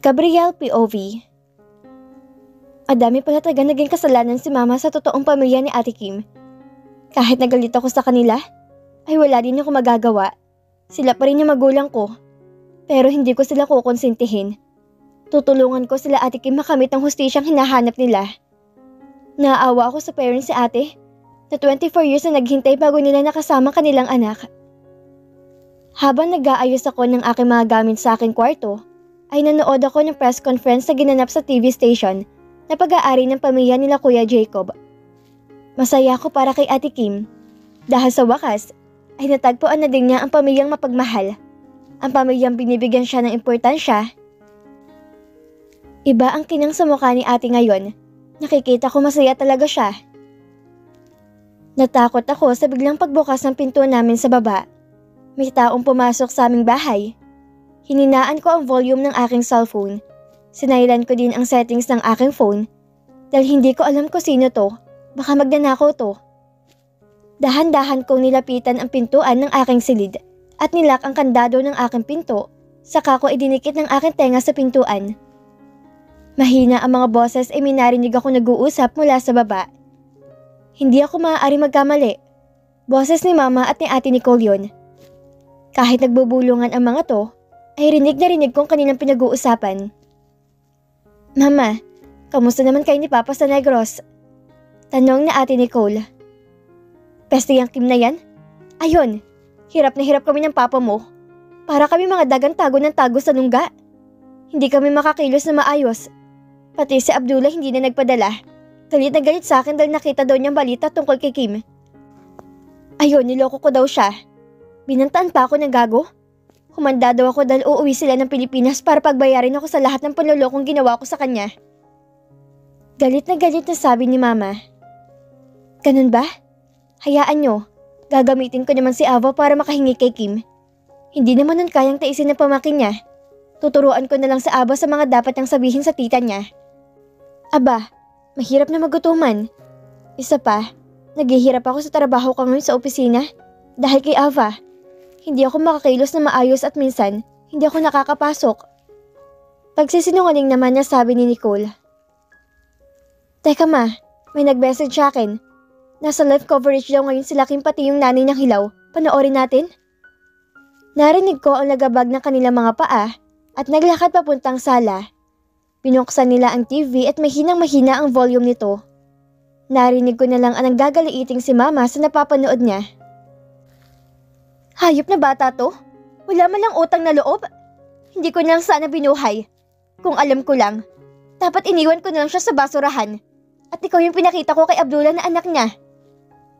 Gabriel POV. Adami pala talaga naging kasalanan si Mama sa totoong pamilya ni Ate Kim. Kahit nagalit ako sa kanila, ay wala din ako magagawa. Sila pa rin yung magulang ko. Pero hindi ko sila kukonsintihin. Tutulungan ko sila Ate Kim makamit ang hustisyang hinahanap nila. Naawa ako sa parents si Ate na 24 years na naghintay bago nila nakasama kanilang anak. Habang nag-aayos ako ng aking mga gamit sa aking kwarto, ay nanood ako ng press conference na ginanap sa TV station na pag-aari ng pamilya nila Kuya Jacob. Masaya ako para kay Ate Kim dahil sa wakas ay natagpuan na din niya ang pamilyang mapagmahal, ang pamilyang binibigyan siya ng importansya. Iba ang kinang sa mukha ni Ate ngayon, nakikita ko masaya talaga siya. Natakot ako sa biglang pagbukas ng pinto namin sa baba. May taong pumasok sa aming bahay. Hininaan ko ang volume ng aking cellphone. Sinailan ko din ang settings ng aking phone dahil hindi ko alam kung sino to, baka magnanakaw to. Dahan-dahan kong nilapitan ang pintuan ng aking silid at nilak ang kandado ng aking pinto, saka ko idinikit ng aking tenga sa pintuan. Mahina ang mga boses ay minarinig ako nag-uusap mula sa baba. Hindi ako maaari magkamali. Boses ni Mama at ni Ate Nicole yun. Kahit nagbubulungan ang mga to, ay rinig na rinig kong kanilang pinag-uusapan. Mama, kamusta naman kayo ni Papa sa Negros? Tanong na Ate Nicole. Peste yung Kim na yan? Ayun, hirap na hirap kami ng Papa mo. Para kami mga dagang tago ng tago sa lungga. Hindi kami makakilos na maayos. Pati si Abdullah hindi na nagpadala. Galit na galit sa akin dahil nakita daw niyang balita tungkol kay Kim. Ayun, niloko ko daw siya. Binantaan pa ako ng gago. Humanda daw ako dahil uuwi sila ng Pilipinas para pagbayarin ako sa lahat ng panlolokong ginawa ko sa kanya. Galit na sabi ni Mama. Ganun ba? Hayaan nyo. Gagamitin ko naman si Ava para makahingi kay Kim. Hindi naman nun kayang taisin ng pamakin niya. Tuturuan ko na lang si Ava sa mga dapat niyang sabihin sa tita niya. Aba, mahirap na magutuman. Isa pa, naghihirap ako sa trabaho ko ngayon sa opisina dahil kay Ava. Hindi ako makakilos na maayos at minsan, hindi ako nakakapasok. Pagsisinungaling naman niya sabi ni Nicole. Teka ma, may nag-message sa akin. Nasa live coverage daw ngayon sila Kim pati yung nanay ng Hilaw. Panoorin natin? Narinig ko ang lagabag ng kanilang mga paa at naglakad papuntang sala. Binuksan nila ang TV at mahinang-mahina ang volume nito. Narinig ko na lang ang gagaliiting si Mama sa napapanood niya. Hayop na bata to? Wala man lang utang na loob? Hindi ko na lang sana binuhay. Kung alam ko lang, dapat iniwan ko na lang siya sa basurahan. At ikaw yung pinakita ko kay Abdullah na anak niya.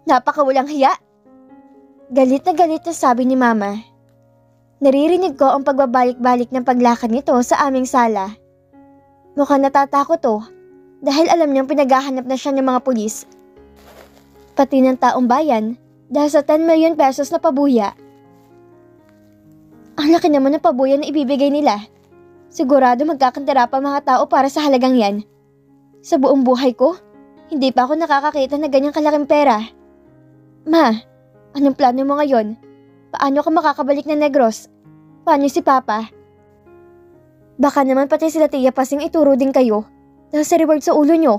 Napakawalang hiya. Galit na sabi ni Mama. Naririnig ko ang pagbabalik-balik ng paglakad nito sa aming sala. Mukhang natatakot to dahil alam niyang pinaghahanap na siya ng mga pulis. Pati ng taong bayan dahil sa 10 million pesos na pabuya. Ang laki naman ng pabuya na ibibigay nila. Sigurado magkakantera pa mga tao para sa halagang yan. Sa buong buhay ko, hindi pa ako nakakakita na ganyang kalaking pera. Ma, anong plano mo ngayon? Paano ka makakabalik ng Negros? Paano si Papa? Baka naman pati sila Tia Pasing ituro din kayo dahil sa reward sa ulo nyo.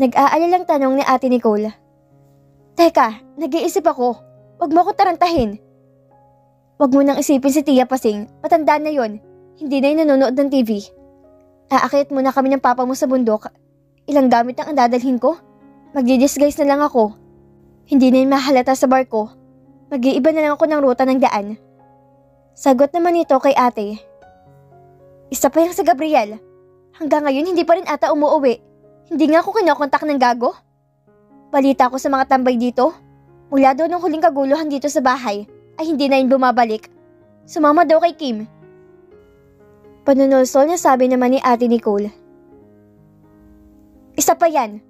Nag-aalalang tanong ni Ate Nicole. Teka, nag-iisip ako. Huwag mo ko tarantahin. Huwag mo nang isipin si Tia Pasing, matanda na yon. Hindi na yung nanonood ng TV. Aakyat muna kami ng papa mo sa bundok. Ilang gamit ang dadalhin ko? Magdi-disguise na lang ako. Hindi na yung mahalata sa barko. Mag-iiba na lang ako ng ruta ng daan. Sagot naman ito kay ate. Isa pa yung si Gabriel. Hanggang ngayon hindi pa rin ata umuuwi. Hindi nga ako kinokontak ng gago. Balita ko sa mga tambay dito. Mula daw nung huling kaguluhan dito sa bahay ay hindi na yun bumabalik. Sumama daw kay Kim. Panunulsol na sabi naman ni Ate Nicole. Isa pa yan.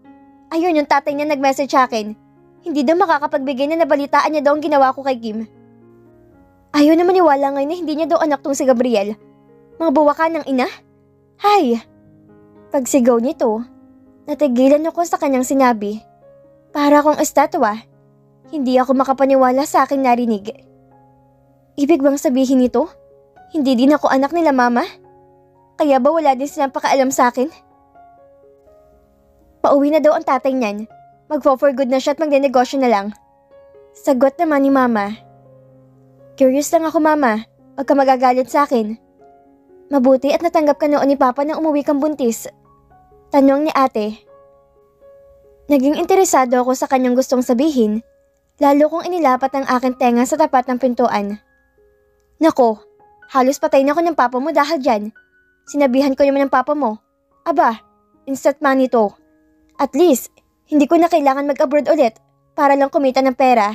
Ayun yung tatay niya nag-message sa akin. Hindi daw makakapagbigay na nabalitaan niya daw ang ginawa ko kay Kim. Ayaw na maniwala ngayon na hindi niya daw anak tong si Gabriel. Mga buwakan ng ina? Hay! Pagsigaw nito, natigilan ako sa kanyang sinabi. Para akong estatwa. Hindi ako makapaniwala sa aking narinig. Ibig bang sabihin nito? Hindi din ako anak nila Mama? Kaya ba wala din silang pakaalam sa akin? Pauwi na daw ang tatay niyan. Magfo-for good na siya at magdenegosyo na lang. Sagot naman ni Mama. Curious lang ako, Mama. Huwag ka magagalit sa akin. Mabuti at natanggap ka noon ni Papa nang umuwi kang buntis. Tanong ni Ate. Naging interesado ako sa kanyang gustong sabihin, lalo kong inilapat ang aking tenga sa tapat ng pintuan. Nako, halos patay na ako ng Papa mo dahil dyan. Sinabihan ko naman ng Papa mo, aba, instant money to. At least, hindi ko na kailangan mag-abroad ulit para lang kumita ng pera.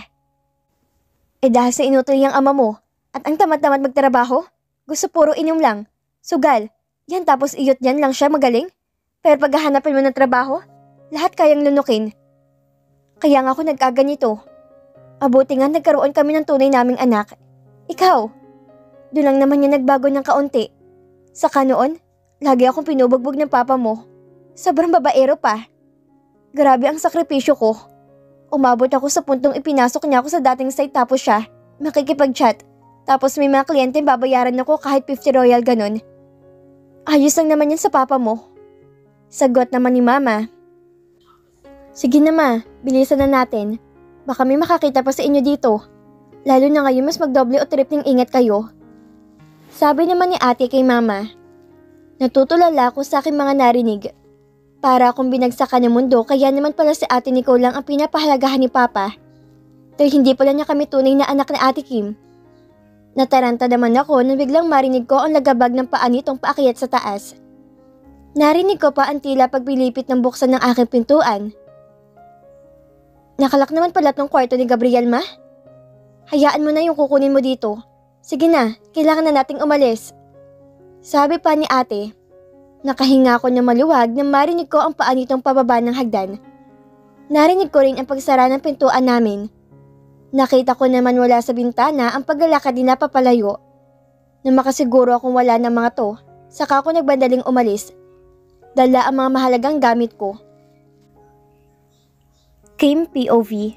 Dahil sa inuto niyang ama mo at ang tamad-tamad magtrabaho, gusto puro inom lang, sugal, yan tapos iyot yan lang siya magaling. Pero pag hahanapin mo ng trabaho, lahat kayang lunukin. Kaya nga ako nagkaganito. Mabuti nga nagkaroon kami ng tunay naming anak. Ikaw, doon lang naman niya nagbago ng kaunti. Saka noon, lagi akong pinubugbog ng Papa mo. Sobrang babaero pa. Grabe ang sakripisyo ko. Umabot ako sa puntong ipinasok niya ako sa dating site tapos siya, makikipag-chat. Tapos may mga kliyente babayaran ako kahit 50 royal ganun. Ayos lang naman yan sa Papa mo. Sagot naman ni Mama. Sige na ma, bilisan na natin. Baka may makakita pa sa inyo dito. Lalo na ngayon mas magdoble o tripling ingat kayo. Sabi naman ni Ate kay Mama. Natutulala ako sa aking mga narinig. Para akong binagsakan ng mundo kaya naman pala si Ate Nicole lang ang pinapahalagahan ni Papa. Dahil hindi pala niya kami tunay na anak na Ate Kim. Nataranta naman ako nang biglang marinig ko ang lagabag ng paa nitong paakyat sa taas. Narinig ko pa ang tila pagpilipit ng buksan ng aking pintuan. Nakalak naman pala tong kwarto ni Gabriel, Ma. Hayaan mo na yung kukunin mo dito. Sige na, kailangan na nating umalis. Sabi pa ni Ate. Nakahinga ako ng maluwag nang marinig ko ang paa nitong pababa ng hagdan. Narinig ko rin ang pagsara ng pintuan namin. Nakita ko naman wala sa bintana ang paglalakad ni napapalayo. Nang makasiguro akong wala ng mga to, saka ako nagbandaling umalis. Dala ang mga mahalagang gamit ko. Kim POV.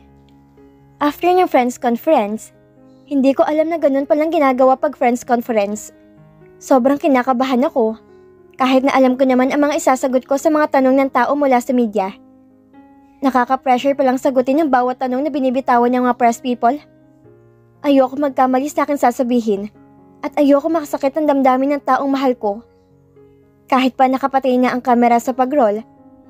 After ng friends conference, hindi ko alam na ganun palang ginagawa pag friends conference. Sobrang kinakabahan ako. Kahit na alam ko naman ang mga isasagot ko sa mga tanong ng tao mula sa media. Nakaka-pressure palang sagutin ang bawat tanong na binibitawan ng mga press people. Ayoko magkamali sa akin sasabihin at ayoko makasakit ang damdamin ng taong mahal ko. Kahit pa nakapatay na ang kamera sa pag-roll,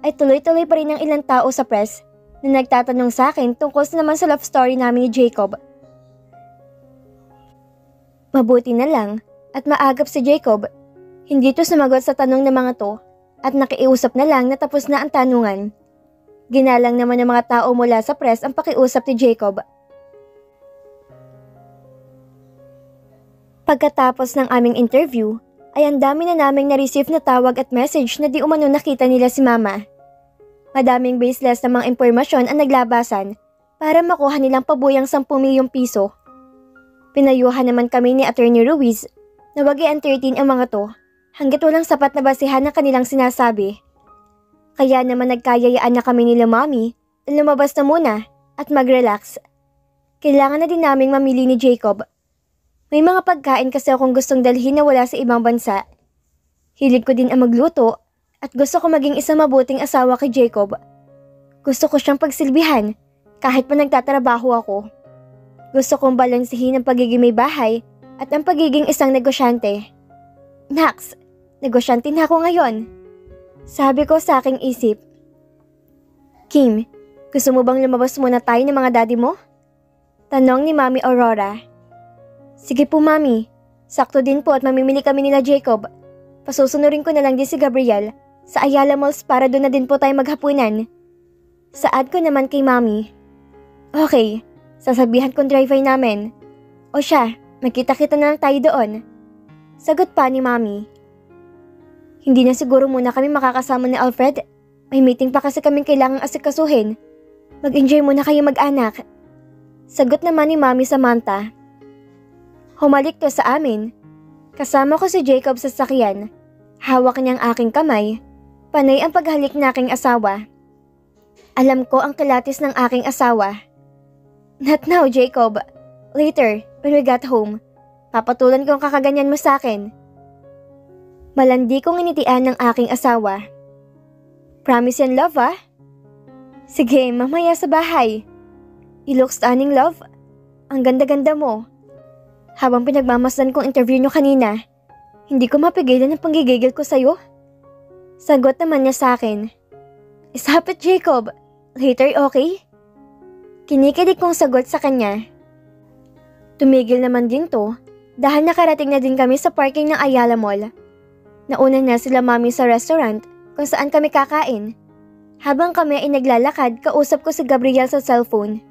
ay tuloy-tuloy pa rin ang ilang tao sa press na nagtatanong sa akin tungkol naman sa love story namin ni Jacob. Mabuti na lang at maagap si Jacob. Hindi to sumagot sa tanong ng mga to at nakiusap na lang na tapos na ang tanungan. Ginalang naman ng mga tao mula sa press ang pakiusap ni Jacob. Pagkatapos ng aming interview, ay ang dami na naming na-receive na tawag at message na di umano nakita nila si Mama. Madaming baseless na mga impormasyon ang naglabasan para makuha nilang pabuyang 10 milyong piso. Pinayuhan naman kami ni Attorney Ruiz na wag i-entertain ang mga to hanggat walang sapat na basihan ng kanilang sinasabi. Kaya naman nagkayayaan na kami nila Mommy na lumabas na muna at mag-relax. Kailangan na din naming mamili ni Jacob. May mga pagkain kasi akong gustong dalhin na wala sa ibang bansa. Hilig ko din ang magluto at gusto ko maging isang mabuting asawa kay Jacob. Gusto ko siyang pagsilbihan kahit pa nagtatrabaho ako. Gusto kong balansihin ang pagiging may bahay at ang pagiging isang negosyante. Nax, negosyante na ako ngayon. Sabi ko sa aking isip. Kim, gusto mo bang lumabas muna tayo ng mga daddy mo? Tanong ni Mami Aurora. Sige po Mami, sakto din po at mamimili kami nila Jacob. Pasusunurin ko na lang din si Gabriel sa Ayala Malls para doon na din po tayo maghapunan. Saad ko naman kay Mami. Okay, sasabihan kong driver namin. O siya, magkita-kita na lang tayo doon. Sagot pa ni Mami. Hindi na siguro muna kami makakasama ni Alfred. May meeting pa kasi kaming kailangang asikasuhin. Mag-enjoy muna kayo mag-anak. Sagot naman ni Mami Samantha. Humalik to sa amin. Kasama ko si Jacob sa sakyan. Hawak niyang aking kamay. Panay ang paghalik ng aking asawa. Alam ko ang kilatis ng aking asawa. Not now, Jacob. Later, when we got home. Papatulan ko ang kakaganyan mo sa akin. Malandi kong initian ng aking asawa. Promise yan, love, ah? Sige, mamaya sa bahay. You look stunning, love. Ang ganda-ganda mo. Habang pinagmamasdan kong interview nyo kanina, hindi ko mapigilan ang panggigigil ko sa'yo. Sagot naman niya sa akin. Stop it, Jacob. Later, okay? Kinikilig kong sagot sa kanya. Tumigil naman din to dahil nakarating na din kami sa parking ng Ayala Mall. Nauna na sila mami sa restaurant kung saan kami kakain. Habang kami ay naglalakad, kausap ko si Gabriel sa cellphone.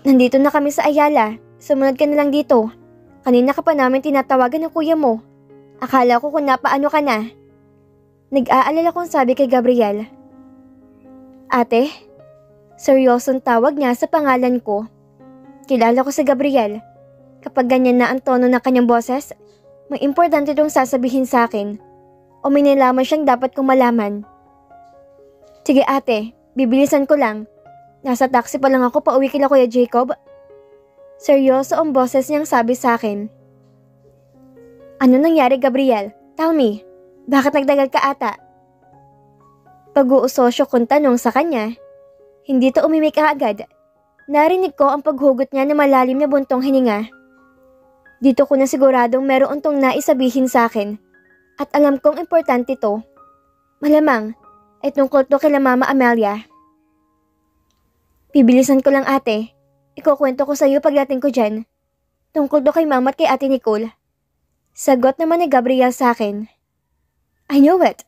Nandito na kami sa Ayala. Sumunod ka na lang dito. Kanina ka pa namin tinatawagan ng kuya mo. Akala ko kung napaano ka na. Nag-aalala kong sabi kay Gabriel. Ate, seryosong tawag niya sa pangalan ko. Kilala ko si Gabriel. Kapag ganyan na ang tono ng kanyang boses, may importante itong sasabihin sa akin. O may nalaman siyang dapat kong malaman. Sige ate, bibilisan ko lang. Nasa taxi pa lang ako pauwi kila Kuya Jacob. Seryoso ang boses niyang sabi sa akin. Ano nangyari, Gabriel? Tell me, bakit nagdagal ka ata? Pag-uusosyo kong tanong sa kanya, hindi to umimik agad. Narinig ko ang paghugot niya na malalim na buntong hininga. Dito ko na siguradong meron tong naisabihin sa akin. At alam kong importante to. Malamang, ay tungkol to kila Mama Amelia. Bibilisan ko lang ate. Ikukwento ko sa iyo pagdating ko dyan. Tungkol to kay Mama at kay Ate Nicole. Sagot naman ni Gabriel sa akin. I know it.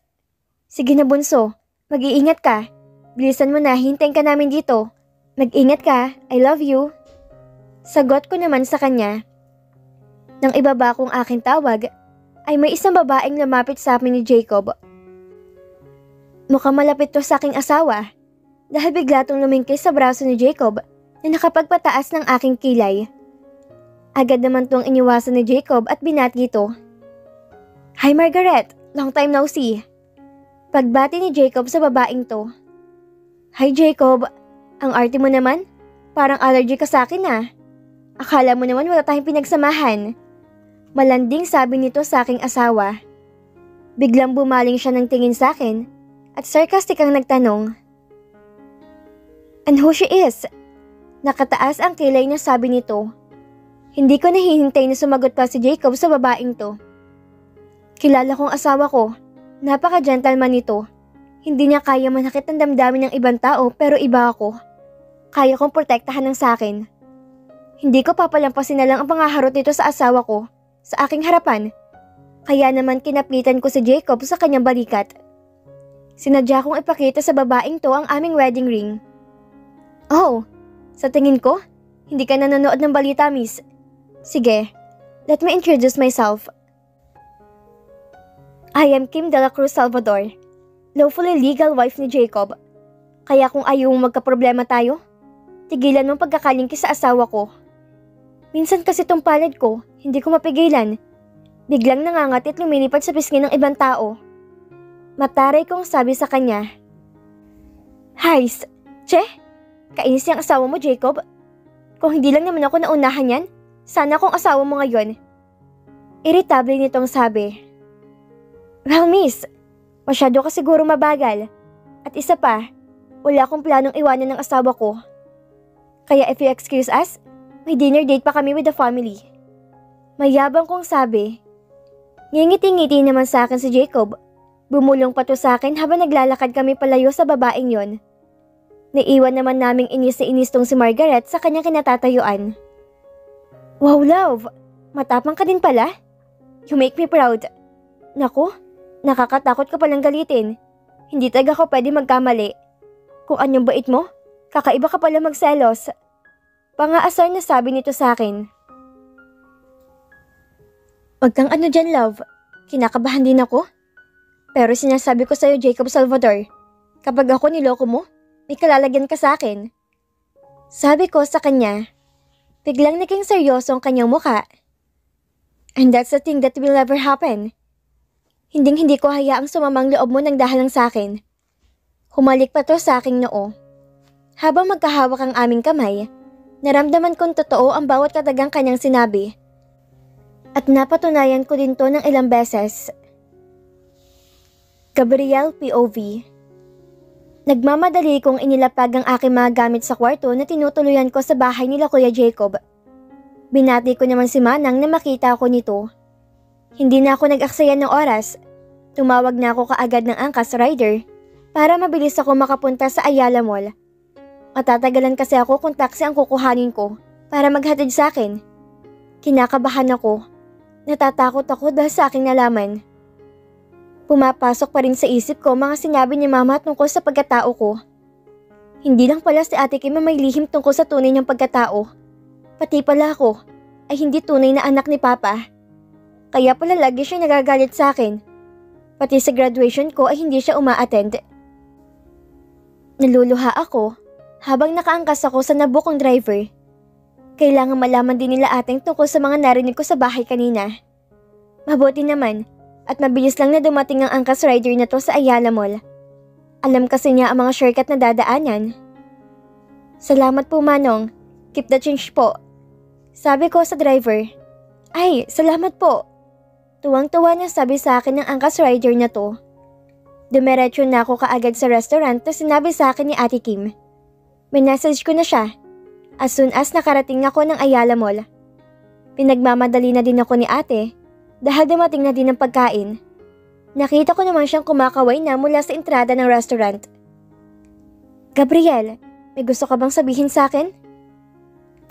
Sige na bunso, mag-iingat ka. Bilisan mo na, hintayin ka namin dito. Mag-ingat ka, I love you. Sagot ko naman sa kanya. Nang ibaba kong aking tawag, ay may isang babaeng lumapit sa amin ni Jacob. Mukhang malapit to sa aking asawa dahil bigla tong lumingkis sa braso ni Jacob na nakapagpataas ng aking kilay. Agad naman tong iniwasan ni Jacob at binati ito. Hi Margaret, long time no see. Pagbati ni Jacob sa babaeng to. Hi Jacob, ang arte mo naman, parang allergy ka sa akin ah. Akala mo naman wala tayong pinagsamahan. Malanding sabi nito sa aking asawa. Biglang bumaling siya ng tingin sa akin at sarcastic ang nagtanong. And who she is? Nakataas ang kilay na sabi nito. Hindi ko nahihintay na sumagot pa si Jacob sa babaeng to. Kilala kong asawa ko, napaka-gentleman nito. Hindi niya kaya manakit ang damdamin ng ibang tao pero iba ako. Kaya kong protektahan ng sakin. Hindi ko papalampasin na lang ang pangaharot nito sa asawa ko. Sa aking harapan, kaya naman kinapitan ko si Jacob sa kanyang balikat. Sinadya kong ipakita sa babaeng to ang aming wedding ring. Oh, sa tingin ko, hindi ka nanonood ng balita, miss. Sige, let me introduce myself. I am Kim de la Cruz Salvador, lawfully legal wife ni Jacob. Kaya kung ayaw mong magkaproblema tayo, tigilan mong pagkakalingki sa asawa ko. Minsan kasi tong palad ko, hindi ko mapigilan. Biglang nangangati at lumilipad sa pisngi ng ibang tao. Mataray kong sabi sa kanya. Hays, che, kainis yung asawa mo Jacob. Kung hindi lang naman ako naunahan yan, sana akong asawa mo ngayon. Irritable nitong sabi. Well miss, masyado ka siguro mabagal. At isa pa, wala akong planong iwanan ng asawa ko. Kaya if you excuse us, may dinner date pa kami with the family. Mayabang kong sabi. Ngingiti-ngiti naman sa akin si Jacob. Bumulong pa to sa akin habang naglalakad kami palayo sa babaeng yon. Naiwan naman naming inis na inis tong si Margaret sa kanyang kinatatayuan. Wow love, matapang ka din pala. You make me proud. Naku, nakakatakot ka palang galitin. Hindi talaga ako pwede magkamali. Kung anyong bait mo, kakaiba ka pala magselos. Pangaasar na sabi nito sa akin. Wag kang ano dyan, love. Kinakabahan din ako. Pero sinasabi ko sa'yo, Jacob Salvador, kapag ako niloko mo, may kalalagyan ka sa akin. Sabi ko sa kanya. Biglang naging seryoso ang kanyang muka. And that's the thing that will never happen. Hinding-hindi ko hayaang sumamang loob mo ng dahil lang sa akin. Humalik pa to sa aking noo. Habang magkahawak ang aming kamay, naramdaman kong totoo ang bawat katagang kanyang sinabi. At napatunayan ko din to ng ilang beses. Gabriel POV. Nagmamadali kong inilapag ang aking mga gamit sa kwarto na tinutuluyan ko sa bahay nila Kuya Jacob. Binati ko naman si Manang na makita ko nito. Hindi na ako nag-aksaya ng oras. Tumawag na ako kaagad ng angkas rider para mabilis ako makapunta sa Ayala Mall. Matatagalan kasi ako kung taxi ang kukuhanin ko para maghatid sa akin. Kinakabahan ako. Natatakot ako dahil sa aking nalaman. Pumapasok pa rin sa isip ko mga sinabi ni Mama tungkol sa pagkatao ko. Hindi lang pala si Ate Kim may lihim tungkol sa tunay niyang pagkatao. Pati pala ako ay hindi tunay na anak ni Papa. Kaya pala lagi siya nagagalit sa akin. Pati sa graduation ko ay hindi siya uma-attend. Naluluha ako habang nakaangkas ako sa nabukong driver. Kailangan malaman din nila ating tungkol sa mga narinig ko sa bahay kanina. Mabuti naman. At mabilis lang na dumating ang angkas rider na to sa Ayala Mall. Alam kasi niya ang mga shortcut na dadaanan. Salamat po Manong. Keep the change po. Sabi ko sa driver. Ay, salamat po. Tuwang-tuwa niya sabi sa akin ng angkas rider na to. Dumiretso na ako kaagad sa restaurant na sinabi sa akin ni Ate Kim. Minessage ko na siya. As soon as nakarating ako ng Ayala Mall. Pinagmamadali na din ako ni ate. Dahil dumating na din ang pagkain. Nakita ko naman siyang kumakaway na mula sa entrada ng restaurant. Gabriel, may gusto ka bang sabihin sa akin?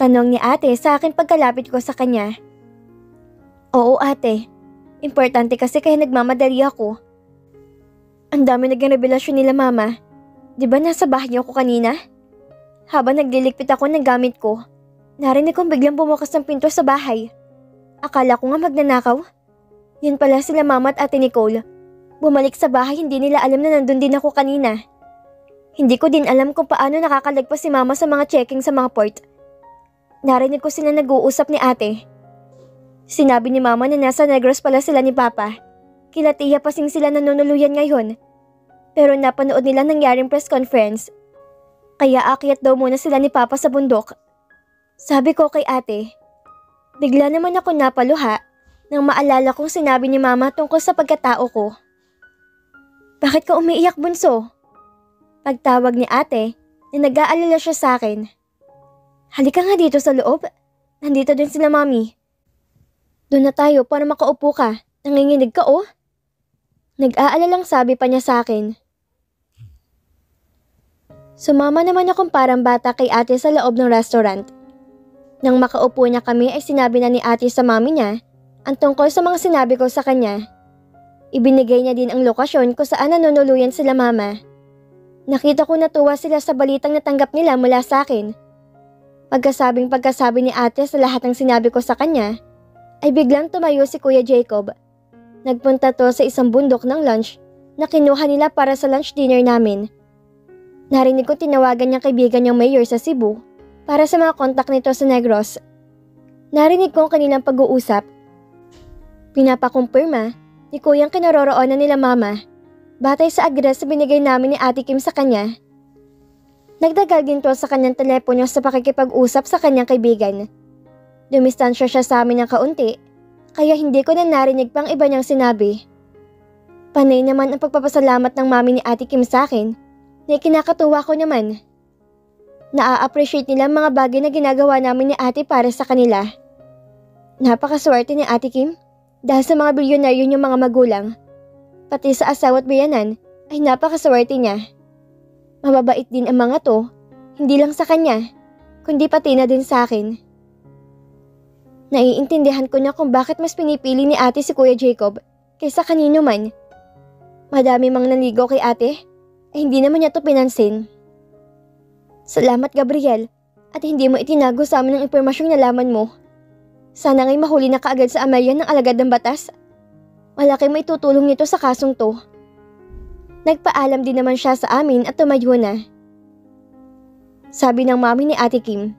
Tanong ni ate sa akin pagkalapit ko sa kanya. Oo ate, importante kasi kaya nagmamadali ako. Ang dami naging revelasyon nila mama. Di ba nasa bahay niyo ako kanina? Habang nagliligpit ako ng gamit ko, narinig kong biglang bumukas ng pinto sa bahay. Akala ko nga magnanakaw. Yun pala sila Mama at Ate Nicole. Bumalik sa bahay, hindi nila alam na nandun din ako kanina. Hindi ko din alam kung paano nakakalagpas si Mama sa mga checking sa mga port. Narinig ko sila nag-uusap ni ate. Sinabi ni Mama na nasa Negros pala sila ni Papa. Kila Tia pasing sila nanunuluyan ngayon. Pero napanood nila nangyaring press conference. Kaya aakyat daw muna sila ni Papa sa bundok. Sabi ko kay ate. Bigla naman ako napaluha nang maalala kong sinabi ni Mama tungkol sa pagkatao ko. Bakit ka umiiyak bunso? Pagtawag ni ate na nag-aalala siya sa akin. Halika nga dito sa loob. Nandito din sila Mami. Doon na tayo para makaupo ka. Nanginginig ka oh. Nag-aalalang sabi pa niya sa akin. Sumama naman akong parang bata kay ate sa loob ng restaurant. Nang makaupo na kami ay sinabi na ni ate sa mami niya ang tungkol sa mga sinabi ko sa kanya. Ibinigay niya din ang lokasyon kung saan nanunuluyan sila mama. Nakita ko natuwa sila sa balitang natanggap nila mula sa akin. Pagkasabi ni ate sa lahat ng sinabi ko sa kanya, ay biglang tumayo si Kuya Jacob. Nagpunta to sa isang bundok ng lunch na kinuha nila para sa lunch dinner namin. Narinig ko tinawagan niyang kaibigan niyang mayor sa Cebu para sa mga kontak nito sa Negros. Narinig ko ang kanilang pag-uusap. Pinapakumpirma ni Kuyang kinaroroonan nila mama batay sa address na binigay namin ni Ate Kim sa kanya. Nagdagal din to sa kanyang telepono sa pakikipag-usap sa kanyang kaibigan. Dumistansya siya sa amin ng kaunti kaya hindi ko na narinig pang iba niyang sinabi. Panay naman ang pagpapasalamat ng mami ni Ate Kim sa akin na kinakatuwa ko naman. Naa-appreciate nila mga bagay na ginagawa namin ni ate para sa kanila. Napakaswerte ni Ate Kim dahil sa mga bilyonaryo niyong mga magulang. Pati sa asawa at biyanan ay napakaswerte niya. Mababait din ang mga to, hindi lang sa kanya, kundi pati na din sa akin. Naiintindihan ko na kung bakit mas pinipili ni ate si Kuya Jacob kaysa kanino man. Madami mang naligaw kay ate, ay hindi naman niya to pinansin. Salamat Gabriel, at hindi mo itinago sa amin ang impormasyong nalaman mo. Sana nga'y mahuli na kaagad sa Amelia ng alagad ng batas. Malaki may tutulong nito sa kasong to. Nagpaalam din naman siya sa amin at tumayo na. Sabi ng mami ni Ate Kim.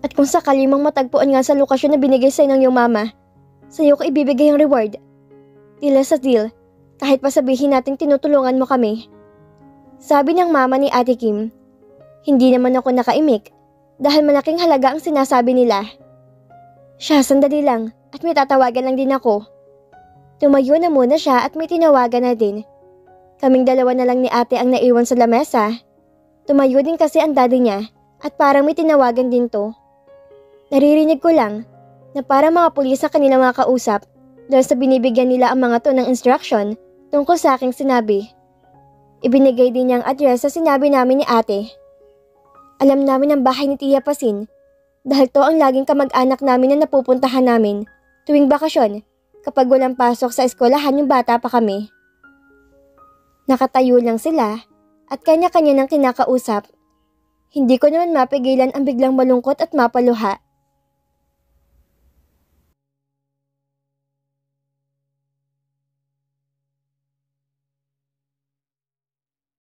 At kung sakali mong matagpuan nga sa lokasyon na binigay sa'yo ng iyong mama, sa'yo ko ibibigay ang reward. Tila sa deal, kahit pa sabihin nating tinutulungan mo kami. Sabi ng mama ni Ate Kim. Hindi naman ako nakaimik dahil malaking halaga ang sinasabi nila. Siya, sandali lang at may tatawagan lang din ako. Tumayo na muna siya at may tinawagan na din. Kaming dalawa na lang ni ate ang naiwan sa lamesa. Tumayo din kasi ang daddy niya at parang may tinawagan din to. Naririnig ko lang na parang mga pulis ang kanilang mga kausap dahil sa binibigyan nila ang mga to ng instruction tungkol sa aking sinabi. Ibinigay din niya ang address sa sinabi namin ni ate. Alam namin ang bahay ni Tia Pasin dahil to ang laging kamag-anak namin na napupuntahan namin tuwing bakasyon kapag walang pasok sa eskwelahan yung bata pa kami. Nakatayo lang sila at kanya-kanya ng kinakausap. Hindi ko naman mapigilan ang biglang malungkot at mapaluha.